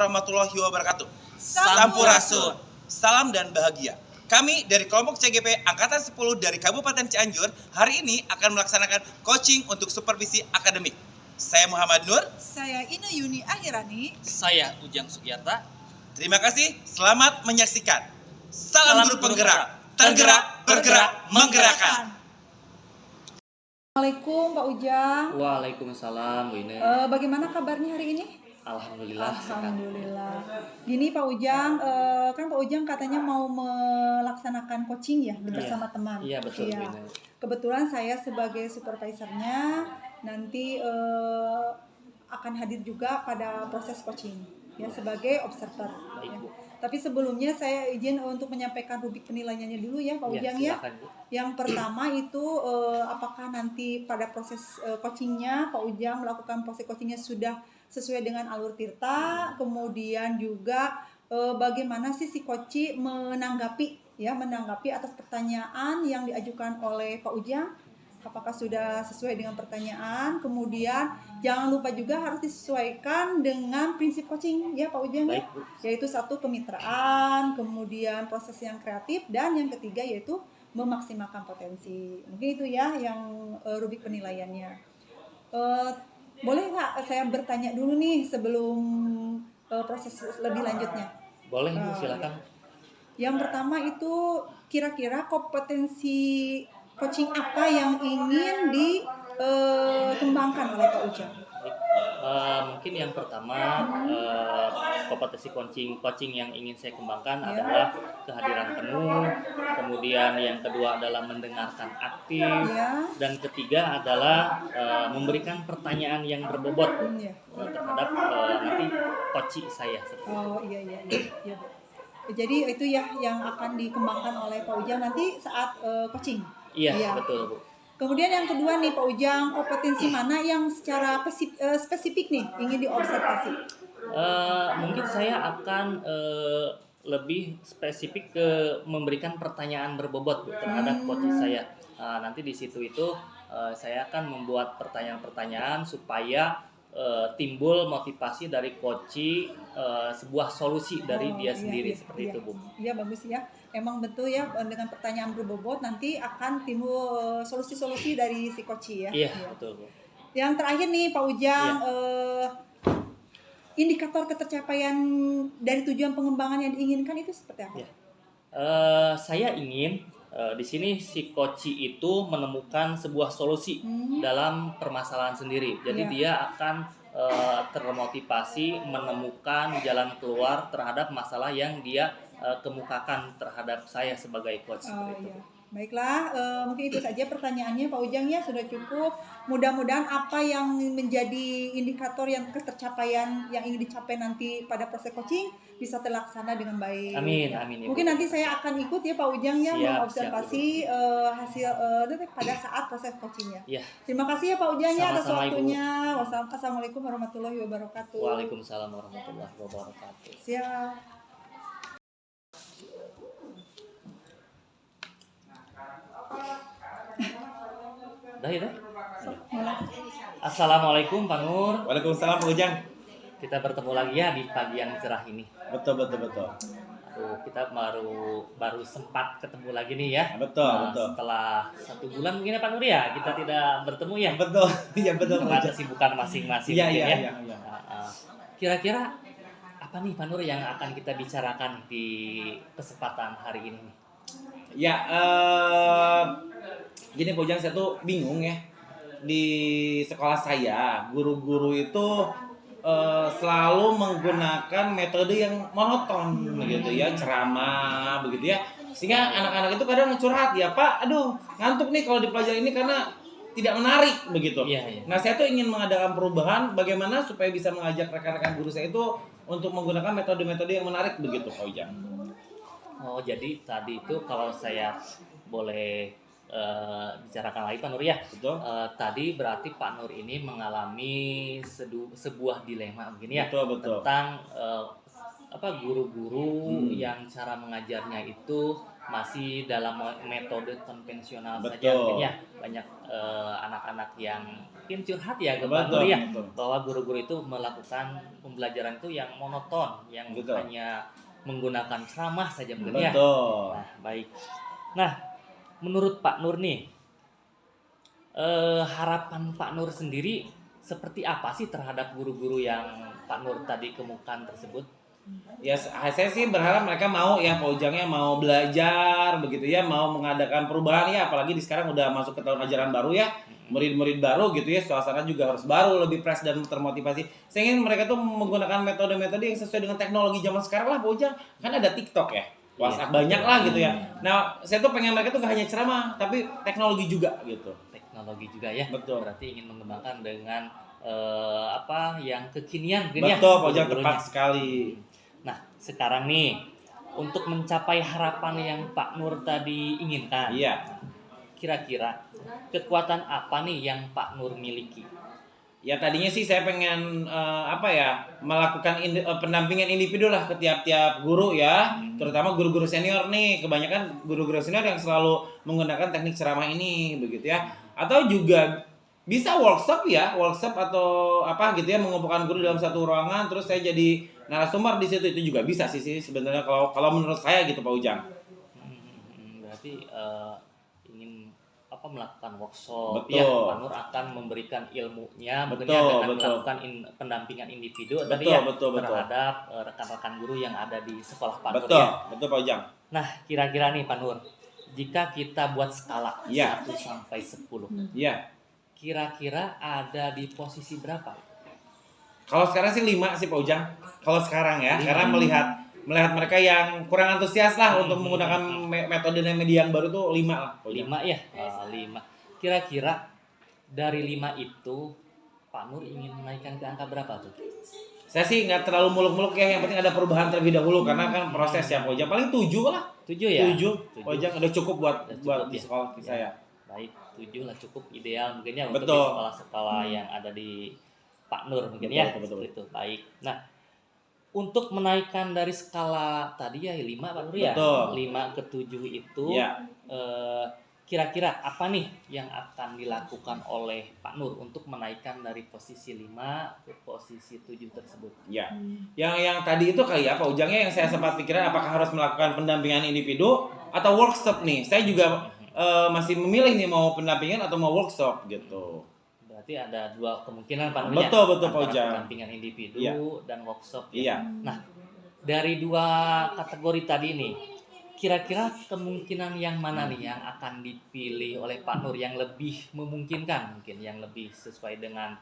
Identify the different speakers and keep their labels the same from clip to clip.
Speaker 1: warahmatullahi wabarakatuh.
Speaker 2: Sampurasun.
Speaker 1: Salam dan bahagia. Kami dari kelompok CGP Angkatan 10 dari Kabupaten Cianjur hari ini akan melaksanakan coaching untuk supervisi akademik. Saya Muhammad Nur.
Speaker 2: Saya Ina Yuni Akhirani.
Speaker 3: Saya Ujang Sugiyarta.
Speaker 1: Terima kasih, selamat menyaksikan. Salam guru penggerak, tergerak, bergerak, menggerakkan.
Speaker 2: Assalamualaikum Pak Ujang.
Speaker 3: Waalaikumsalam Bu Ine.
Speaker 2: Bagaimana kabarnya hari ini?
Speaker 3: Alhamdulillah.
Speaker 2: Alhamdulillah. Gini Pak Ujang, kan Pak Ujang katanya mau melaksanakan coaching ya bersama teman.
Speaker 3: Iya betul Bu
Speaker 2: Iya.
Speaker 3: Ine.
Speaker 2: Kebetulan saya sebagai supervisornya nanti akan hadir juga pada proses coaching ya sebagai observer.
Speaker 3: Baik,
Speaker 2: Ya.
Speaker 3: Bu.
Speaker 2: Tapi sebelumnya saya izin untuk menyampaikan rubrik penilaiannya dulu ya Pak Ujang ya.
Speaker 3: Silakan, Bu.
Speaker 2: Yang pertama itu apakah nanti pada proses coachingnya Pak Ujang melakukan proses coachingnya sudah sesuai dengan alur tirta, kemudian juga bagaimana sih si coach menanggapi atas pertanyaan yang diajukan oleh Pak Ujang, apakah sudah sesuai dengan pertanyaan, kemudian jangan lupa juga harus disesuaikan dengan prinsip coaching ya Pak Ujang ya,
Speaker 3: Baik, Bu.
Speaker 2: yaitu satu kemitraan, kemudian proses yang kreatif, dan yang ketiga yaitu memaksimalkan potensi. Mungkin itu ya yang rubrik penilaiannya. Boleh nggak saya bertanya dulu nih sebelum proses lebih lanjutnya?
Speaker 3: Boleh Bu, silakan.
Speaker 2: Yang pertama itu kira-kira kompetensi coaching apa yang ingin dikembangkan oleh Pak Ujang?
Speaker 3: Mungkin yang pertama kompetensi coaching yang ingin saya kembangkan adalah kehadiran penuh, kemudian yang kedua adalah mendengarkan aktif,
Speaker 2: Ya.
Speaker 3: dan ketiga adalah memberikan pertanyaan yang berbobot
Speaker 2: Ya.
Speaker 3: terhadap nanti coach saya.
Speaker 2: Oh iya. Bu. Jadi itu ya yang akan dikembangkan oleh Pak Ujang nanti saat coaching.
Speaker 3: Iya, betul Bu.
Speaker 2: Kemudian yang kedua nih Pak Ujang, kompetensi mana yang secara spesifik nih ingin diobservasi?
Speaker 3: Mungkin saya akan lebih spesifik ke memberikan pertanyaan berbobot Bu, terhadap coach saya. Nanti di situ itu saya akan membuat pertanyaan-pertanyaan supaya timbul motivasi dari coach, sebuah solusi dari dia sendiri seperti itu Bu.
Speaker 2: Iya bagus ya. Emang betul ya, dengan pertanyaan berbobot nanti akan timbul solusi-solusi dari si coach ya.
Speaker 3: Iya, betul Bu.
Speaker 2: Yang terakhir nih Pak Ujang, indikator ketercapaian dari tujuan pengembangan yang diinginkan itu seperti apa?
Speaker 3: Iya. Saya ingin di sini si coach itu menemukan sebuah solusi dalam permasalahan sendiri. Jadi dia akan termotivasi menemukan jalan keluar terhadap masalah yang dia kemukakan terhadap saya sebagai coach seperti itu.
Speaker 2: Baiklah, mungkin itu saja pertanyaannya Pak Ujang ya, sudah cukup. Mudah-mudahan apa yang menjadi indikator yang ketercapaian yang ingin dicapai nanti pada proses coaching bisa terlaksana dengan baik.
Speaker 3: Amin, amin.
Speaker 2: Mungkin nanti saya akan ikut ya Pak Ujang ya, mengobservasi hasil pada saat proses coachingnya.
Speaker 3: Ya.
Speaker 2: Terima kasih ya Pak Ujang ya atas
Speaker 3: Sama-sama, Ibu.
Speaker 2: waktunya. Wassalamualaikum warahmatullahi wabarakatuh.
Speaker 3: Waalaikumsalam warahmatullahi wabarakatuh.
Speaker 2: Siap.
Speaker 3: Dah ya? Assalamualaikum Pak Nur.
Speaker 1: Waalaikumsalam Pak Ujang.
Speaker 3: Kita bertemu lagi ya di pagi yang cerah ini.
Speaker 1: Betul.
Speaker 3: Aduh, kita baru sempat ketemu lagi nih ya.
Speaker 1: Betul.
Speaker 3: Setelah 1 bulan mungkin ya Pak Nur ya, kita tidak bertemu ya.
Speaker 1: Betul. Iya betul Pak
Speaker 3: Karena
Speaker 1: Ujang.
Speaker 3: kesibukan masing-masing
Speaker 1: Iya.
Speaker 3: mungkin ya. Kira-kira apa nih Pak Nur yang akan kita bicarakan di kesempatan hari ini nih?
Speaker 1: Ya, gini Pak Ujang, saya tuh bingung ya. Di sekolah saya, guru-guru itu selalu menggunakan metode yang monoton begitu ya, ceramah begitu ya. Sehingga anak-anak itu kadang curhat ya, Pak, aduh ngantuk nih kalau dipelajari ini karena tidak menarik begitu.
Speaker 3: Iya.
Speaker 1: Nah, saya tuh ingin mengadakan perubahan bagaimana supaya bisa mengajak rekan-rekan guru saya itu untuk menggunakan metode-metode yang menarik begitu Pak Ujang.
Speaker 3: Oh, jadi tadi itu kalau saya boleh bicarakan lagi Pak Nur ya.
Speaker 1: Betul.
Speaker 3: Tadi berarti Pak Nur ini mengalami sebuah dilema begini ya.
Speaker 1: Betul.
Speaker 3: Tentang guru-guru yang cara mengajarnya itu masih dalam metode konvensional saja
Speaker 1: Betul.
Speaker 3: mungkin ya. Banyak anak-anak yang mungkin curhat ya ke Pak
Speaker 1: Betul,
Speaker 3: Nur ya,
Speaker 1: betul.
Speaker 3: bahwa guru-guru itu melakukan pembelajaran itu yang monoton, yang
Speaker 1: Betul.
Speaker 3: hanya menggunakan ceramah saja mungkin ya.
Speaker 1: Betul.
Speaker 3: Nah, baik. Nah, menurut Pak Nur nih, harapan Pak Nur sendiri seperti apa sih terhadap guru-guru yang Pak Nur tadi kemukakan tersebut?
Speaker 1: Ya, saya sih berharap mereka mau ya, Pak Ujangnya mau belajar begitu ya, mau mengadakan perubahan ya, apalagi di sekarang udah masuk ke tahun ajaran baru ya, murid-murid baru gitu ya, suasana juga harus baru, lebih fresh dan termotivasi. Saya ingin mereka tuh menggunakan metode-metode yang sesuai dengan teknologi zaman sekarang lah, Pak Ujang. Kan ada TikTok ya, WhatsApp banyak lah gitu ya. Nah, saya tuh pengen mereka tuh gak hanya ceramah, tapi teknologi juga gitu.
Speaker 3: Teknologi juga ya.
Speaker 1: Betul.
Speaker 3: Berarti ingin mengembangkan dengan apa yang kekinian mungkin ya.
Speaker 1: Betul, Pak Ujang,
Speaker 3: guru-gurunya.
Speaker 1: tepat sekali.
Speaker 3: Nah, sekarang nih untuk mencapai harapan yang Pak Nur tadi inginkan,
Speaker 1: Iya.
Speaker 3: kira-kira kekuatan apa nih yang Pak Nur miliki?
Speaker 1: Ya tadinya sih saya pengen melakukan pendampingan individu lah ke tiap-tiap guru ya, terutama guru-guru senior nih. Kebanyakan guru-guru senior yang selalu menggunakan teknik ceramah ini begitu ya. Atau juga bisa workshop atau apa gitu ya, mengumpulkan guru dalam satu ruangan terus saya jadi narasumber di situ, itu juga bisa sih sebenarnya kalau menurut saya gitu, Pak Ujang.
Speaker 3: Berarti ingin melakukan workshop.
Speaker 1: Betul.
Speaker 3: Ya, Pak Nur akan memberikan ilmunya mungkin ya, dengan melakukan pendampingan individu tadi ya, terhadap rekan-rekan guru yang ada di sekolah Pak Nur ya.
Speaker 1: Betul Pak Ujang.
Speaker 3: Nah, kira-kira nih Pak Nur, jika kita buat skala
Speaker 1: Iya.
Speaker 3: 1 sampai 10,
Speaker 1: Iya.
Speaker 3: kira-kira ada di posisi berapa?
Speaker 1: Kalau sekarang sih 5 sih Pak Ujang. Kalau sekarang ya, karena melihat mereka yang kurang antusias lah untuk menggunakan metode dan media yang baru tuh 5 lah. Pak Ujang.
Speaker 3: 5 ya? 5. Kira-kira dari 5 itu Pak Nur ingin menaikkan ke angka berapa tuh?
Speaker 1: Saya sih nggak terlalu muluk-muluk ya, yang penting ada perubahan terlebih dahulu karena kan proses ya Pak Ujang. Paling 7 lah.
Speaker 3: 7 ya?
Speaker 1: 7. Pak Ujang udah cukup buat di
Speaker 3: ya?
Speaker 1: sekolah saya.
Speaker 3: Baik, 7 lah cukup ideal mungkin ya untuk di
Speaker 1: Betul.
Speaker 3: sekolah-sekolah yang ada di Pak Nur mungkin
Speaker 1: Betul,
Speaker 3: ya.
Speaker 1: betul.
Speaker 3: Itu baik. Nah, untuk menaikkan dari skala tadi ya 5 Pak Nur ya.
Speaker 1: Betul.
Speaker 3: 5 ke 7 itu
Speaker 1: Iya.
Speaker 3: Kira-kira apa nih yang akan dilakukan oleh Pak Nur untuk menaikkan dari posisi 5 ke posisi 7 tersebut?
Speaker 1: Ya, yang tadi itu kali ya Pak Ujangnya yang saya sempat pikiran apakah harus melakukan pendampingan individu atau workshop nih. Saya juga masih memilih nih mau pendampingan atau mau workshop gitu.
Speaker 3: Berarti ada 2 kemungkinan Pak Nur ya?
Speaker 1: Betul Pak
Speaker 3: Antara
Speaker 1: Ujang.
Speaker 3: pendampingan individu
Speaker 1: Iya.
Speaker 3: dan workshop ya.
Speaker 1: Iya.
Speaker 3: Nah, dari 2 kategori tadi nih, kira-kira kemungkinan yang mana nih yang akan dipilih oleh Pak Nur yang lebih memungkinkan, mungkin yang lebih sesuai dengan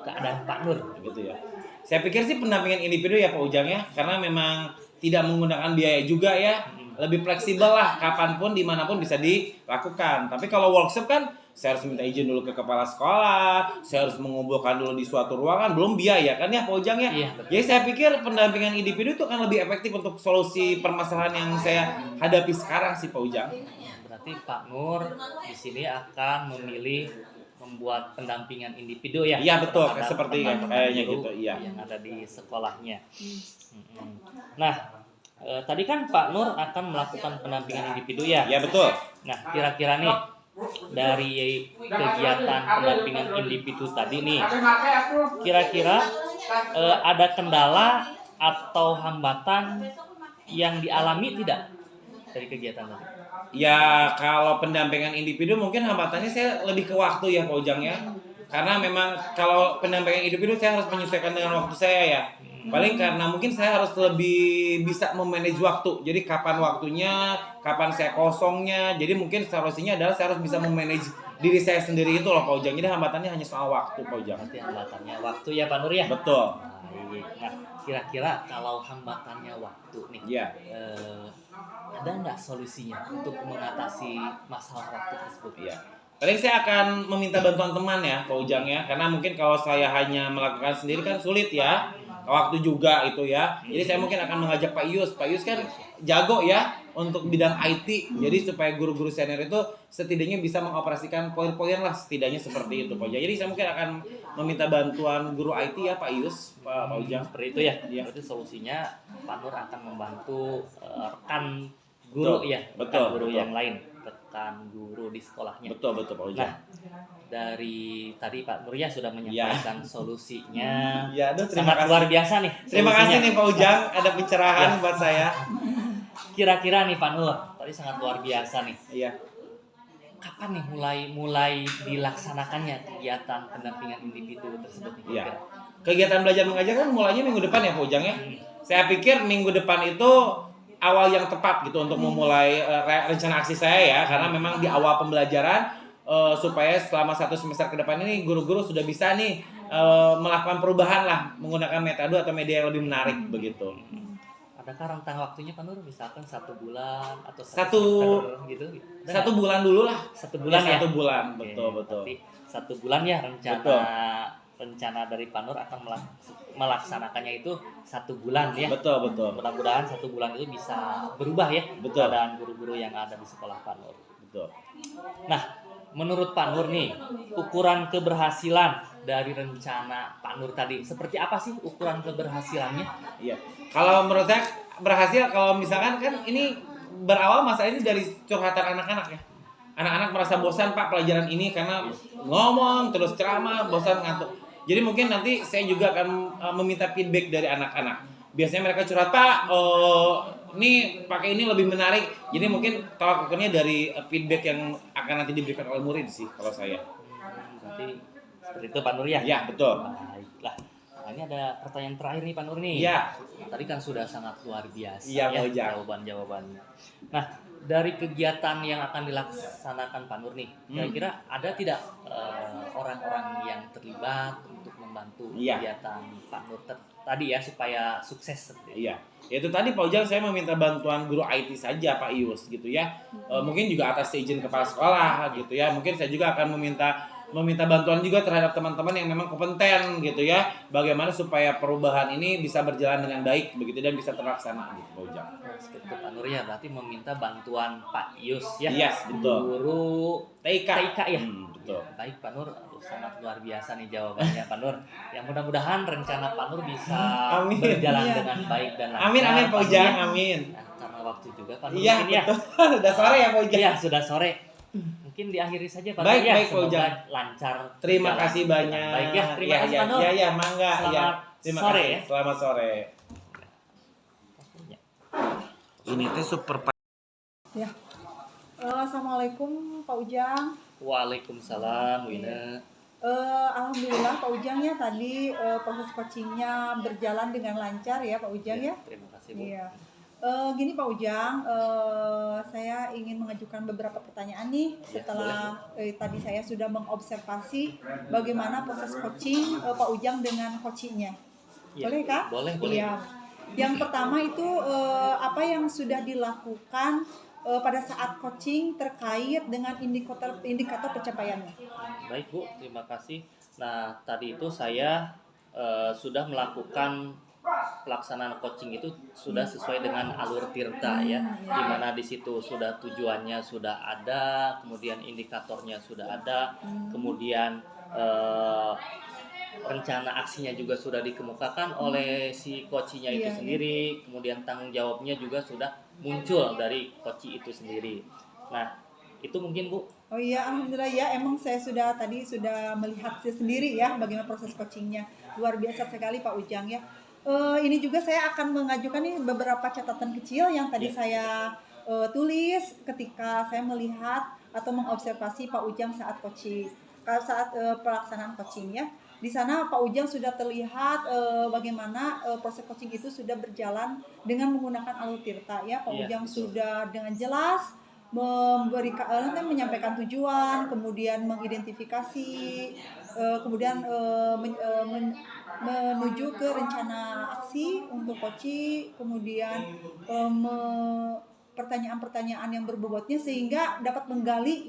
Speaker 3: keadaan Pak Nur
Speaker 1: Gitu ya. Saya pikir sih pendampingan individu ya Pak Ujang ya, karena memang tidak menggunakan biaya juga ya, lebih fleksibel lah, kapanpun dimanapun bisa dilakukan. Tapi kalau workshop kan saya harus minta izin dulu ke kepala sekolah, saya harus mengumpulkan dulu di suatu ruangan, belum biaya kan ya Pak Ujang ya.
Speaker 3: Iya, betul.
Speaker 1: Jadi saya pikir pendampingan individu itu akan lebih efektif untuk solusi permasalahan yang saya hadapi sekarang sih Pak Ujang.
Speaker 3: Berarti Pak Nur di sini akan memilih membuat pendampingan individu ya.
Speaker 1: Iya betul,
Speaker 3: terhadap
Speaker 1: seperti
Speaker 3: teman-teman
Speaker 1: kayaknya
Speaker 3: guru
Speaker 1: gitu, iya.
Speaker 3: yang ada di sekolahnya. Nah, tadi kan Pak Nur akan melakukan pendampingan individu ya.
Speaker 1: Iya betul.
Speaker 3: Nah, kira-kira nih dari kegiatan pendampingan individu tadi nih, kira-kira ada kendala atau hambatan yang dialami tidak dari kegiatan tadi?
Speaker 1: Ya kalau pendampingan individu mungkin hambatannya saya lebih ke waktu ya Pak Ujang ya. Karena memang kalau pendampingan individu saya harus menyesuaikan dengan waktu saya ya. Paling karena mungkin saya harus lebih bisa memanage waktu. Jadi kapan waktunya, kapan saya kosongnya. Jadi mungkin solusinya adalah saya harus bisa memanage diri saya sendiri itu loh Pak Ujang. Jadi hambatannya hanya soal waktu Pak Ujang.
Speaker 3: Berarti hambatannya waktu ya Pak Nur ya?
Speaker 1: Betul.
Speaker 3: Baik. Nah, kira-kira kalau hambatannya waktu nih,
Speaker 1: Iya.
Speaker 3: ada nggak solusinya untuk mengatasi masalah waktu tersebut?
Speaker 1: Iya. Paling saya akan meminta bantuan teman ya Pak Ujang ya. Karena mungkin kalau saya hanya melakukan sendiri kan sulit ya. Waktu juga itu ya. Jadi saya mungkin akan mengajak Pak Yus. Pak Yus kan jago ya untuk bidang IT. Jadi supaya guru-guru senior itu setidaknya bisa mengoperasikan poin-poin lah, setidaknya seperti itu Pak Ujang. Jadi saya mungkin akan meminta bantuan guru IT ya Pak Yus, Pak Ujang.
Speaker 3: Seperti itu ya.
Speaker 1: Iya.
Speaker 3: Berarti solusinya Pak Nur akan membantu rekan guru
Speaker 1: Betul,
Speaker 3: ya, rekan
Speaker 1: betul,
Speaker 3: guru
Speaker 1: betul.
Speaker 3: yang lain, rekan guru di sekolahnya.
Speaker 1: Betul Pak Ujang.
Speaker 3: Nah, dari tadi Pak Nurya sudah menyampaikan solusinya.
Speaker 1: Ya, aduh, terima
Speaker 3: Sangat
Speaker 1: kasih.
Speaker 3: luar biasa nih.
Speaker 1: Terima kasih
Speaker 3: solusinya.
Speaker 1: nih Pak Ujang, ada pencerahan
Speaker 3: Ya.
Speaker 1: buat saya.
Speaker 3: Kira-kira nih Pak Nur, tadi sangat luar biasa nih.
Speaker 1: Iya.
Speaker 3: Kapan nih mulai dilaksanakannya kegiatan pendampingan individu tersebut nih?
Speaker 1: Iya. Kegiatan belajar mengajar kan mulainya minggu depan ya Pak Ujang ya. Saya pikir minggu depan itu awal yang tepat gitu untuk memulai rencana aksi saya ya, karena memang di awal pembelajaran supaya selama 1 semester ke depan ini guru-guru sudah bisa nih melakukan perubahan lah menggunakan metode atau media yang lebih menarik begitu.
Speaker 3: Adakah rentang waktunya Pak Nur? Misalkan 1 bulan atau
Speaker 1: Satu-
Speaker 3: semester gitu? Ada
Speaker 1: 1
Speaker 3: nggak?
Speaker 1: bulan dulu lah.
Speaker 3: 1 bulan ya?
Speaker 1: 1 bulan,
Speaker 3: Oke,
Speaker 1: betul betul.
Speaker 3: berarti 1 bulan ya
Speaker 1: Betul.
Speaker 3: rencana dari Pak Nur akan melaksanakannya itu 1 bulan ya.
Speaker 1: Betul betul.
Speaker 3: Mudah-mudahan 1 bulan itu bisa berubah ya
Speaker 1: Betul.
Speaker 3: keadaan guru-guru yang ada di sekolah Pak Nur.
Speaker 1: Betul.
Speaker 3: Nah, menurut Pak Nur nih, ukuran keberhasilan dari rencana Pak Nur tadi, seperti apa sih ukuran keberhasilannya?
Speaker 1: Iya. Kalau menurut saya berhasil kalau misalkan kan ini berawal masalah ini dari curhatan anak-anak ya. Anak-anak merasa bosan Pak pelajaran ini karena ngomong terus ceramah, bosan ngantuk. Jadi mungkin nanti saya juga akan meminta feedback dari anak-anak. Biasanya mereka curhat, Pak, ini pakai ini lebih menarik. Jadi mungkin tolak ukurnya dari feedback yang akan nanti diberikan oleh murid sih kalau saya.
Speaker 3: Berarti seperti itu Pak Nur ya?
Speaker 1: Ya, betul.
Speaker 3: Baiklah. Nah, ini ada pertanyaan terakhir nih Pak Nur nih.
Speaker 1: Iya.
Speaker 3: Nah, tadi kan sudah sangat luar biasa
Speaker 1: Iya,
Speaker 3: ya
Speaker 1: Pak Ujang.
Speaker 3: jawaban-jawabannya. Nah, dari kegiatan yang akan dilaksanakan Pak Nur nih, kira-kira ada tidak orang-orang yang terlibat untuk membantu
Speaker 1: Iya.
Speaker 3: kegiatan Pak Nur tadi ya supaya sukses seperti itu?
Speaker 1: Iya, itu tadi Pak Ujang saya meminta bantuan guru IT saja Pak Ius gitu ya. Mungkin juga atas izin kepala sekolah gitu ya. Mungkin saya juga akan meminta bantuan juga terhadap teman-teman yang memang kompeten gitu ya. Bagaimana supaya perubahan ini bisa berjalan dengan baik begitu dan bisa terlaksana gitu Pak Ujang.
Speaker 3: Oh, seperti itu Pak Nur ya, berarti meminta bantuan Pak Ius ya.
Speaker 1: Yes, betul.
Speaker 3: Guru
Speaker 1: TIK.
Speaker 3: TIK ya.
Speaker 1: Betul.
Speaker 3: Baik Pak Nur, aduh, sangat luar biasa nih jawabannya Pak Nur. Yang mudah-mudahan rencana Pak Nur bisa
Speaker 1: Amin.
Speaker 3: berjalan
Speaker 2: Iya.
Speaker 3: dengan baik dan lancar.
Speaker 1: Amin amin Pak Ujang,
Speaker 3: Nur.
Speaker 1: amin.
Speaker 3: Nah, karena waktu juga Pak Nur
Speaker 1: Iya,
Speaker 3: mungkin ya.
Speaker 1: betul. Udah sore ya Pak Ujang.
Speaker 3: Iya, sudah sore. Mungkin diakhiri saja Pak
Speaker 1: Baik,
Speaker 3: Nur ya.
Speaker 1: baik, Pak
Speaker 3: Semoga
Speaker 1: Ujang.
Speaker 3: lancar.
Speaker 1: Terima
Speaker 3: berjalan
Speaker 1: kasih
Speaker 3: dengan
Speaker 1: banyak.
Speaker 3: Baik ya, terima kasih Pak Nur.
Speaker 1: Iya, iya, mangga.
Speaker 3: Selamat
Speaker 1: Iya. Terima
Speaker 3: sore
Speaker 1: kasih.
Speaker 3: ya.
Speaker 1: Selamat sore. Ini teh super
Speaker 2: Ya. Assalamualaikum Pak Ujang.
Speaker 3: Waalaikumsalam Wina.
Speaker 2: Alhamdulillah Pak Ujang ya tadi proses coachingnya berjalan dengan lancar ya Pak Ujang ya.
Speaker 3: Terima kasih Bu.
Speaker 2: Iya. Gini Pak Ujang, saya ingin mengajukan beberapa pertanyaan nih setelah tadi saya sudah mengobservasi bagaimana proses coaching Pak Ujang dengan coachingnya.
Speaker 3: Iya,
Speaker 2: Boleh Kak?
Speaker 3: Boleh, boleh.
Speaker 2: Iya. Yang pertama itu apa yang sudah dilakukan pada saat coaching terkait dengan indikator pencapaiannya.
Speaker 3: Baik Bu, terima kasih. Nah, tadi itu saya sudah melakukan pelaksanaan coaching itu sudah sesuai dengan alur Tirta ya, di mana di situ sudah tujuannya sudah ada, kemudian indikatornya sudah ada, kemudian rencana aksinya juga sudah dikemukakan oleh si coachnya itu
Speaker 2: Iya,
Speaker 3: sendiri, kemudian tanggung jawabnya juga sudah muncul dari coach itu sendiri. Nah, itu mungkin Bu.
Speaker 2: Oh iya, alhamdulillah ya. Emang saya tadi sudah melihat sendiri ya bagaimana proses coachingnya. Luar biasa sekali Pak Ujang ya. Ini juga saya akan mengajukan nih beberapa catatan kecil yang tadi saya tulis ketika saya melihat atau mengobservasi Pak Ujang saat coaching, saat pelaksanaan coaching ya. Di sana Pak Ujang sudah terlihat bagaimana proses coaching itu sudah berjalan dengan menggunakan alur Tirta ya. Pak
Speaker 3: Iya,
Speaker 2: Ujang
Speaker 3: betul.
Speaker 2: sudah dengan jelas menyampaikan tujuan, kemudian mengidentifikasi, kemudian menuju ke rencana aksi untuk coaching, kemudian pertanyaan-pertanyaan yang berbobotnya sehingga dapat menggali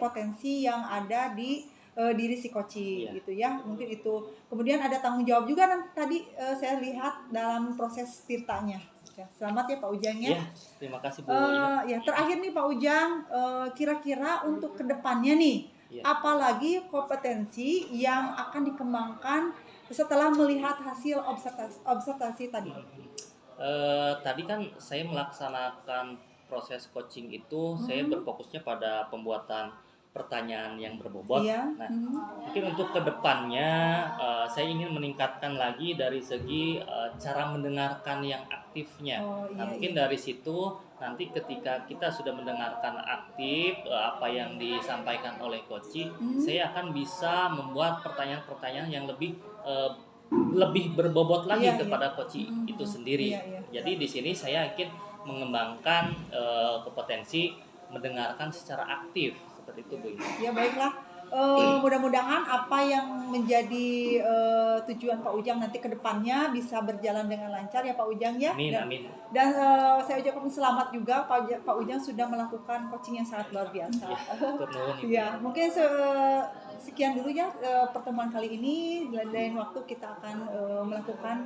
Speaker 2: potensi yang ada di diri si coaching gitu ya, mungkin itu. Kemudian ada tanggung jawab juga tadi saya lihat dalam proses tirtanya. Ya, selamat ya Pak Ujang ya.
Speaker 3: Terima kasih Bu.
Speaker 2: Ya terakhir nih Pak Ujang, kira-kira untuk kedepannya nih, apalagi kompetensi yang akan dikembangkan setelah melihat hasil observasi tadi?
Speaker 3: Tadi kan saya melaksanakan proses coaching itu saya berfokusnya pada pembuatan pertanyaan yang berbobot.
Speaker 2: Iya.
Speaker 3: Nah, mungkin untuk kedepannya saya ingin meningkatkan lagi dari segi cara mendengarkan yang aktifnya.
Speaker 2: Oh,
Speaker 3: Nah,
Speaker 2: iya,
Speaker 3: mungkin
Speaker 2: iya.
Speaker 3: dari situ nanti ketika kita sudah mendengarkan aktif apa yang disampaikan oleh coach, saya akan bisa membuat pertanyaan-pertanyaan yang lebih berbobot lagi
Speaker 2: Iya, iya.
Speaker 3: kepada coach itu sendiri.
Speaker 2: Iya, iya.
Speaker 3: Jadi di sini saya ingin mengembangkan kompetensi mendengarkan secara aktif seperti itu, Bu.
Speaker 2: Ya baiklah. Mudah-mudahan apa yang menjadi tujuan Pak Ujang nanti ke depannya bisa berjalan dengan lancar ya Pak Ujang ya.
Speaker 3: Amin,
Speaker 2: Dan,
Speaker 3: amin.
Speaker 2: dan saya ucapkan selamat juga Pak Ujang sudah melakukan coaching yang sangat luar biasa.
Speaker 3: Tur nuhun, Ibu.
Speaker 2: Ya, mungkin sekian dulu ya pertemuan kali ini. Di lain waktu kita akan melakukan